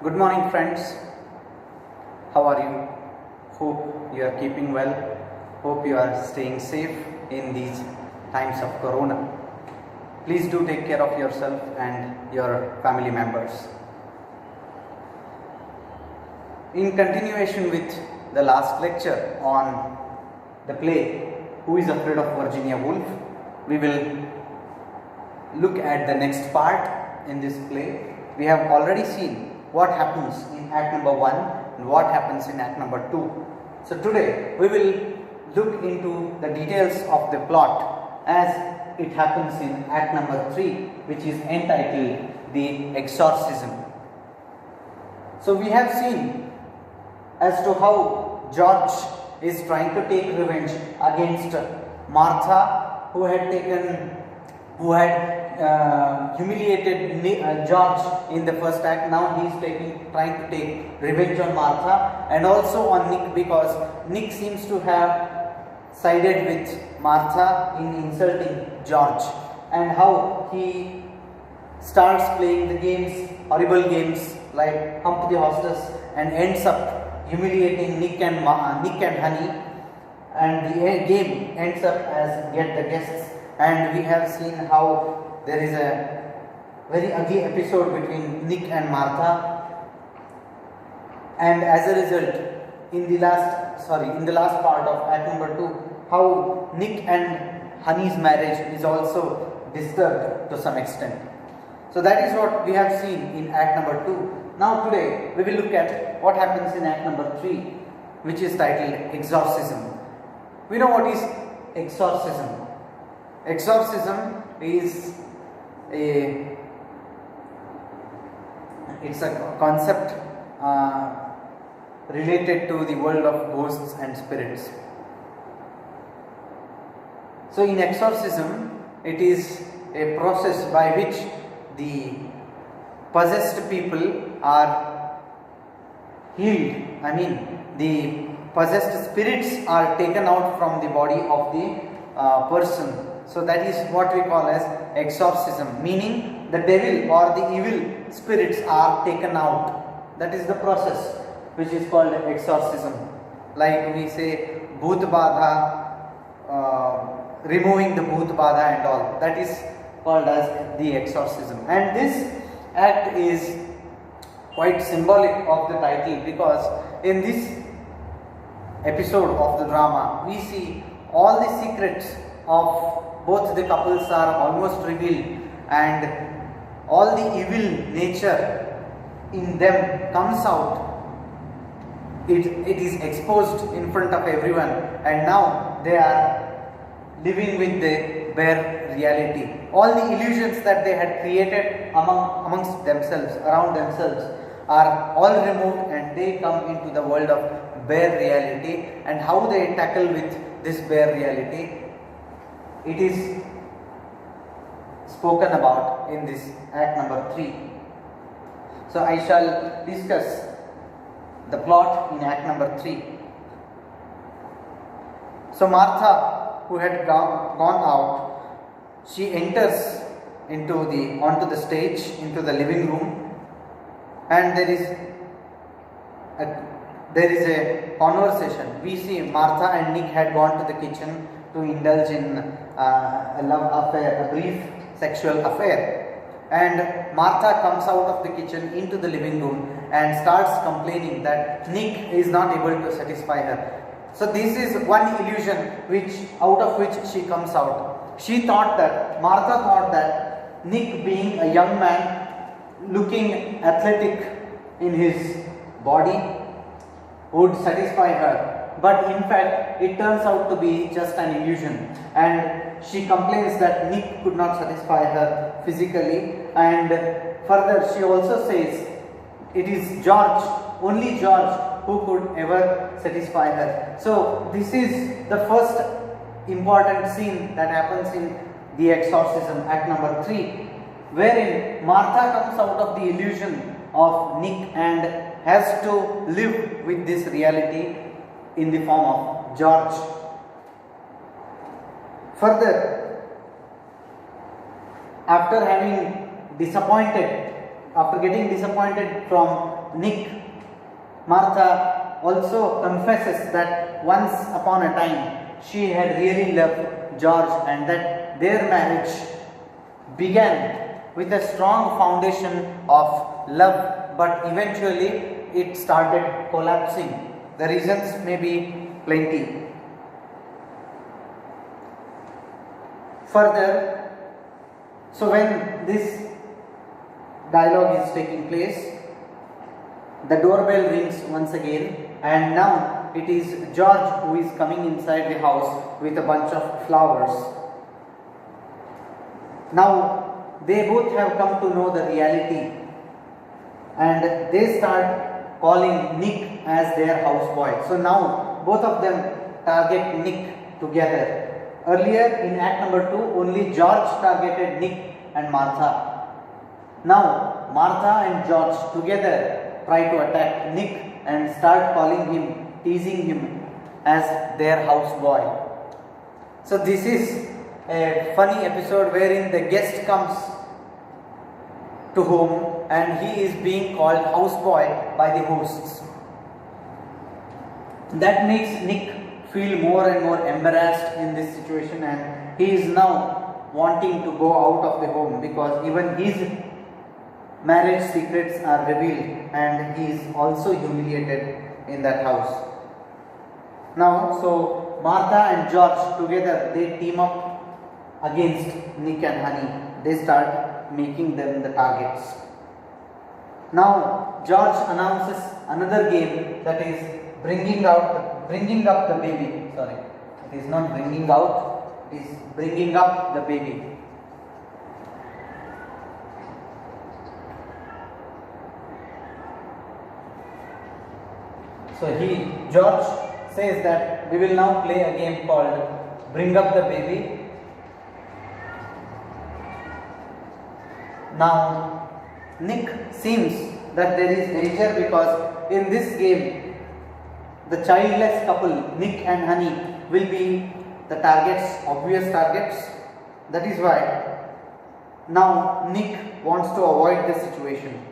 Good morning, friends. How are you? Hope you are keeping well. Hope you are staying safe in these times of Corona. Please do take care of yourself and your family members. In continuation with the last lecture on the play Who is Afraid of Virginia Woolf, we will look at the next part in this play. We have already seen what happens in act number 1 and what happens in act number 2. So today we will look into the details of the plot as it happens in act number 3, which is entitled The Exorcism. So we have seen as to how George is trying to take revenge against Martha, who had humiliated George in the first act. Now he is trying to take revenge on Martha and also on Nick, because Nick seems to have sided with Martha in insulting George, and how he starts playing the games, horrible games like Hump the Hostess, and ends up humiliating Nick and Honey, and the game ends up as Get the Guests. And we have seen how there is a very ugly episode between Nick and Martha, and as a result, in the last part of act number 2, how Nick and Honey's marriage is also disturbed to some extent. So that is what we have seen in act number 2. Now today we will look at what happens in act number 3, which is titled Exorcism. We know what is exorcism. Exorcism is a concept related to the world of ghosts and spirits. So in exorcism, it is a process by which the possessed people are healed. The possessed spirits are taken out from the body of the person. So that is what we call as exorcism, meaning the devil or the evil spirits are taken out. That is the process which is called exorcism. Like we say Bhoot Badha, removing the Bhoot Badha and all. That is called as the exorcism. And this act is quite symbolic of the title, because in this episode of the drama we see all the secrets of both the couples are almost revealed, and all the evil nature in them comes out. It is exposed in front of everyone, and now they are living with the bare reality. All the illusions that they had created amongst themselves, around themselves, are all removed, and they come into the world of bare reality. And how they tackle with this bare reality, it is spoken about in this act number 3. So I shall discuss the plot in act number 3. So Martha, who had gone out, she enters onto the stage, into the living room, and there is a conversation. We see Martha and Nick had gone to the kitchen to indulge in a love affair, a brief sexual affair, and Martha comes out of the kitchen into the living room and starts complaining that Nick is not able to satisfy her. So this is one illusion out of which she comes out. Martha thought that Nick, being a young man looking athletic in his body, would satisfy her, but in fact it turns out to be just an illusion, and she complains that Nick could not satisfy her physically. And further she also says it is only George who could ever satisfy her. So this is the first important scene that happens in The Exorcism, act number 3, wherein Martha comes out of the illusion of Nick and has to live with this reality in the form of George. Further, after having disappointed after getting disappointed from Nick, Martha also confesses that once upon a time she had really loved George and that their marriage began with a strong foundation of love, but eventually it started collapsing. The reasons may be plenty. Further, so when this dialogue is taking place, the doorbell rings once again, and now it is George who is coming inside the house with a bunch of flowers. Now they both have come to know the reality, and they start calling Nick as their houseboy. So now both of them target Nick together. Earlier in act number 2, only George targeted Nick and Martha. Now Martha and George together try to attack Nick and start calling him, teasing him as their houseboy. So this is a funny episode wherein the guest comes to home and he is being called houseboy by the hosts. That makes Nick feel more and more embarrassed in this situation, and he is now wanting to go out of the home because even his marriage secrets are revealed and he is also humiliated in that house. Now, so Martha and George together, they team up against Nick and Honey. They start making them the targets. Now George announces another game, that is bringing up the baby. Sorry, it is not bringing out, it is bringing up the baby. So George says that we will now play a game called Bring Up the Baby. Now Nick seems that there is danger because in this game the childless couple Nick and Honey will be the targets, obvious targets. That is why now Nick wants to avoid the situation.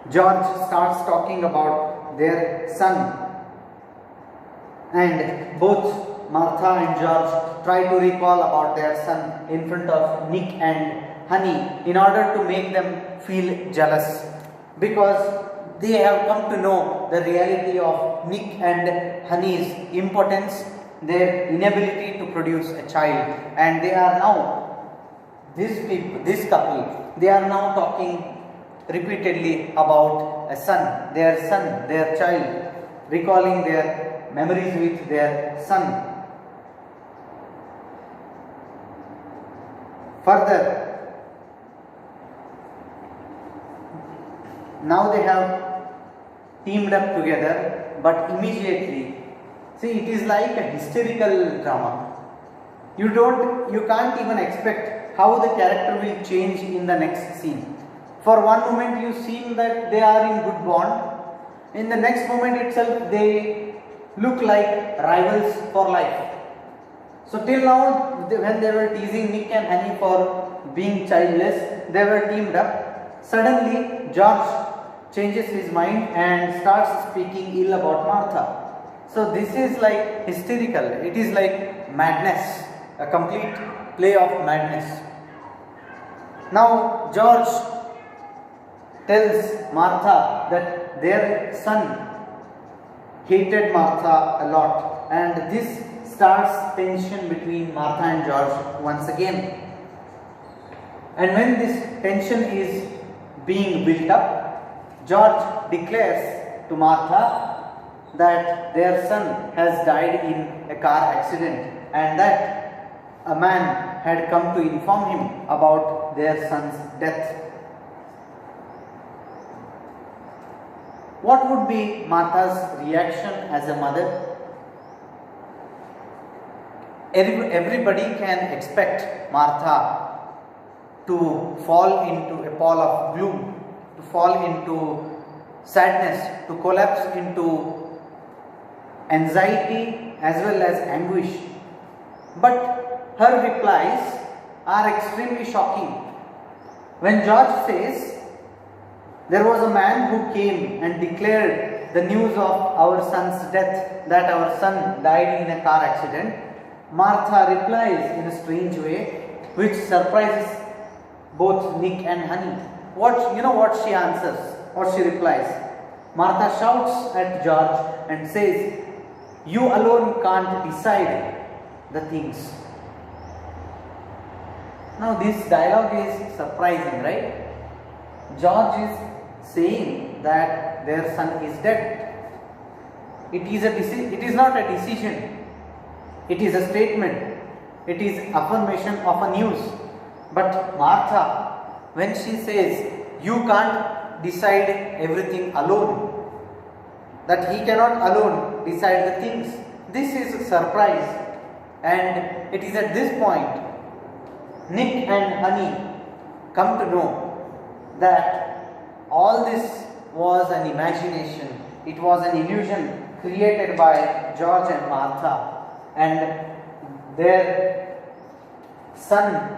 George starts talking about their son, and both Martha and George try to recall about their son in front of Nick and Honey in order to make them feel jealous, because they have come to know the reality of Nick and Honey's impotence, their inability to produce a child, and they are now, this couple, they are now talking repeatedly about a son, their child, recalling their memories with their son. Further, now they have teamed up together, but immediately, see, it is like a hysterical drama. You can't even expect how the character will change in the next scene. For one moment you see that they are in good bond, in the next moment itself they look like rivals for life. So till now, when they were teasing Nick and Honey for being childless, they were teamed up. Suddenly George changes his mind and starts speaking ill about Martha. So this is like hysterical, it is like madness, a complete play of madness. Now George tells Martha that their son hated Martha a lot, and this starts tension between Martha and George once again. And when this tension is being built up, George declares to Martha that their son has died in a car accident and that a man had come to inform him about their son's death. What would be Martha's reaction as a mother? Everybody can expect Martha to fall into a pall of gloom, to fall into sadness, to collapse into anxiety as well as anguish. But her replies are extremely shocking. When George says, there was a man who came and declared the news of our son's death, that our son died in a car accident, Martha replies in a strange way, which surprises both Nick and Honey. What she answers? What she replies? Martha shouts at George and says, "You alone can't decide the things." Now this dialogue is surprising, right? George is saying that their son is dead. It is not a decision. It is a statement. It is affirmation of a news. But Martha, when she says, "You can't decide everything alone," that he cannot alone decide the things, this is a surprise. And it is at this point Nick and Honey come to know that all this was an imagination. It was an illusion created by George and Martha, and their son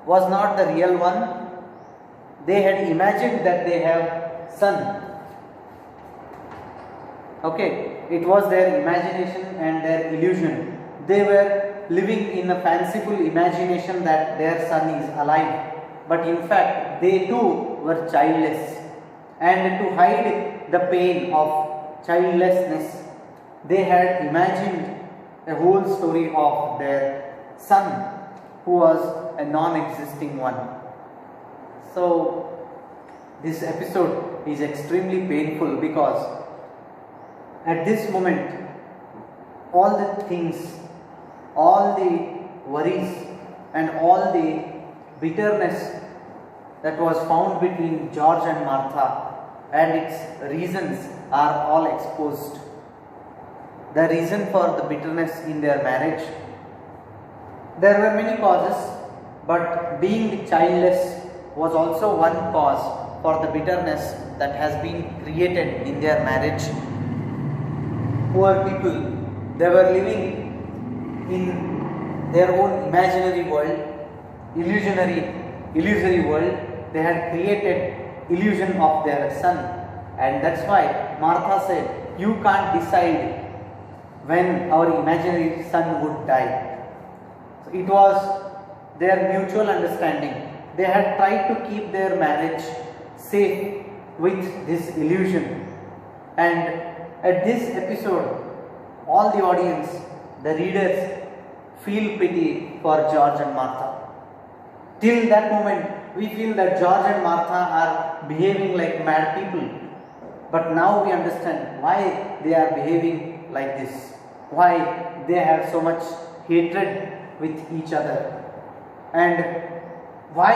was not the real one. They had imagined that they have son. Okay, it was their imagination and their illusion. They were living in a fanciful imagination that their son is alive, but in fact they too were childless. And to hide the pain of childlessness, they had imagined a whole story of their son who was a non-existing one. So this episode is extremely painful because at this moment all the things, all the worries and all the bitterness that was found between George and Martha and its reasons are all exposed. The reason for the bitterness in their marriage, there were many causes, but being childless was also one cause for the bitterness that has been created in their marriage. Poor people, they were living in their own imaginary world, illusory world. They had created illusion of their son, and that's why Martha said, "You can't decide when our imaginary son would die." So it was their mutual understanding. They had tried to keep their marriage safe with this illusion, and at this episode, all the audience, the readers, feel pity for George and Martha. Till that moment, we feel that George and Martha are behaving like mad people. But now we understand why they are behaving like this. Why they have so much hatred with each other. And why,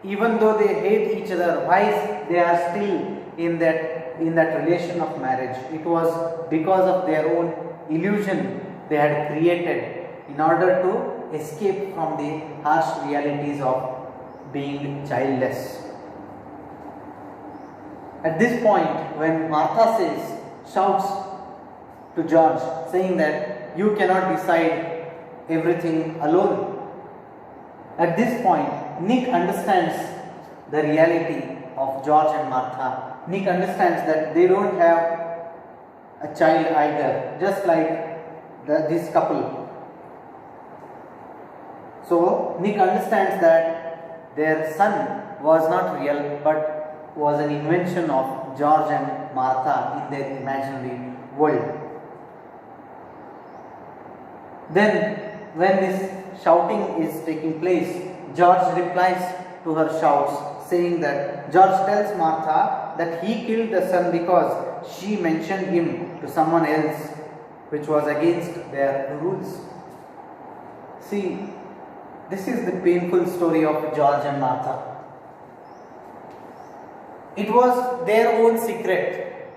even though they hate each other, why they are still in that relation of marriage. It was because of their own illusion they had created in order to escape from the harsh realities of being childless. At this point, when Martha shouts to George, saying that you cannot decide everything alone. At this point, Nick understands the reality of George and Martha. Nick understands that they don't have a child either, just like this couple. So Nick understands that their son was not real, but was an invention of George and Martha in their imaginary world. Then, when this shouting is taking place, George replies to her shouts, saying that George tells Martha that he killed the son because she mentioned him to someone else, which was against their rules. See, this is the painful story of George and Martha. It was their own secret.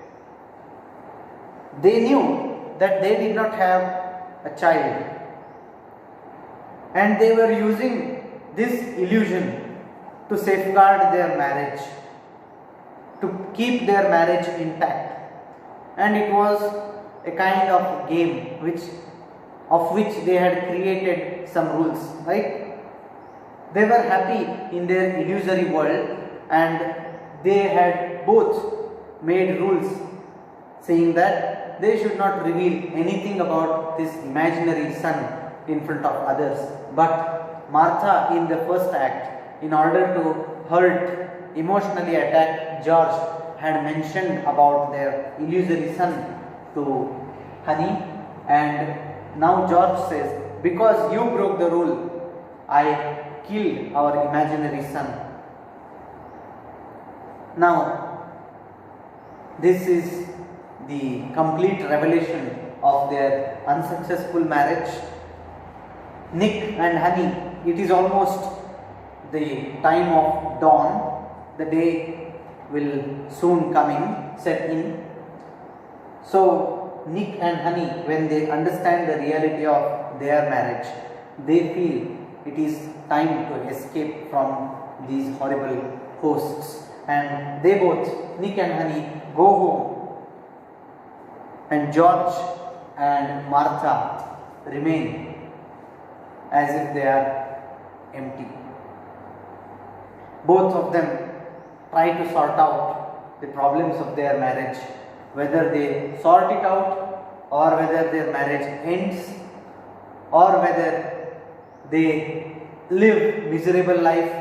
They knew that they did not have a child, and they were using this illusion to safeguard their marriage, to keep their marriage intact. And it was a kind of game of which they had created some rules, right? They were happy in their illusory world, and they had both made rules saying that they should not reveal anything about this imaginary son in front of others. But Martha, in the first act, in order to hurt, emotionally attack George, had mentioned about their illusory son to Honey, and now George says, because you broke the rule, I killed our imaginary son. Now, this is the complete revelation of their unsuccessful marriage. Nick and Honey, it is almost the time of dawn. The day will soon set in. So, Nick and Honey, when they understand the reality of their marriage, they feel it is time to escape from these horrible hosts. And they both, Nick and Honey, go home, and George and Martha remain as if they are empty. Both of them try to sort out the problems of their marriage, whether they sort it out or whether their marriage ends or whether they live miserable life,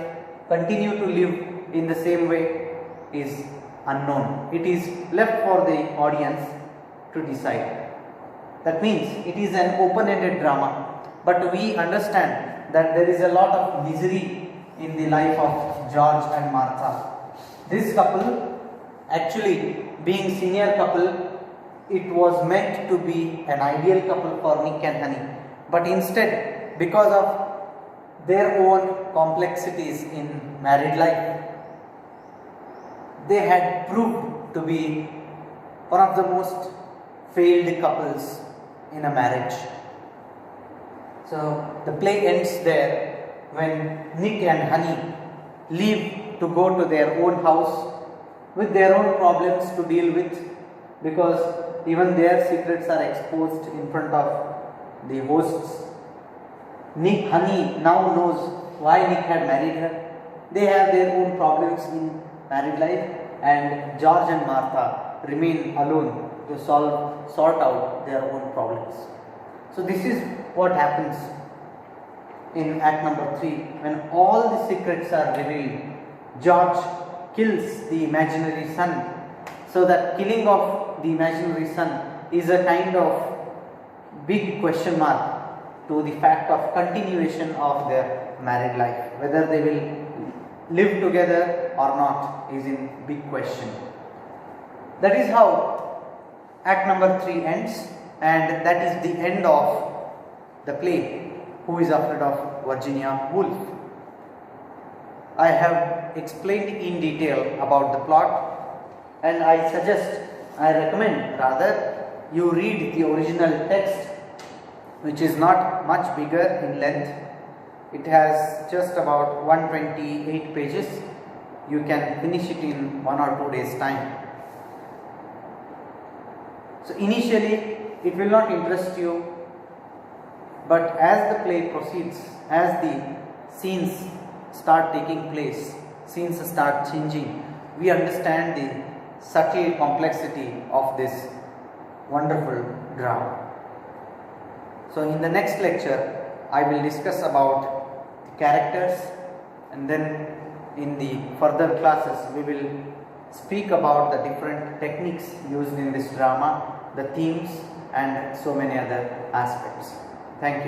continue to live in the same way, is unknown. It is left for the audience to decide. That means it is an open-ended drama, but we understand that there is a lot of misery in the life of George and Martha. This couple, actually being senior couple, it was meant to be an ideal couple for Nick and Honey, but instead, because of their own complexities in married life, they had proved to be one of the most failed couples in a marriage. So the play ends there when Nick and Honey leave to go to their own house with their own problems to deal with, because even their secrets are exposed in front of the hosts. Honey now knows why Nick had married her. They have their own problems in married life, and George and Martha remain alone to sort out their own problems. So this is what happens in act number 3. When all the secrets are revealed, George kills the imaginary son. So that killing of the imaginary son is a kind of big question mark to the fact of continuation of their married life. Whether they will live together or not is in big question. That is how act number 3 ends, and that is the end of the play Who is Afraid of Virginia Woolf. I have explained in detail about the plot, and I recommend rather you read the original text, which is not much bigger in length. It has just about 128 pages. You can finish it in 1 or 2 days' time. So initially it will not interest you, but as the play proceeds, as the scenes start taking place, scenes start changing, we understand the subtle complexity of this wonderful drama. So in the next lecture, I will discuss about the characters, and then in the further classes we will speak about the different techniques used in this drama, the themes, and so many other aspects. Thank you.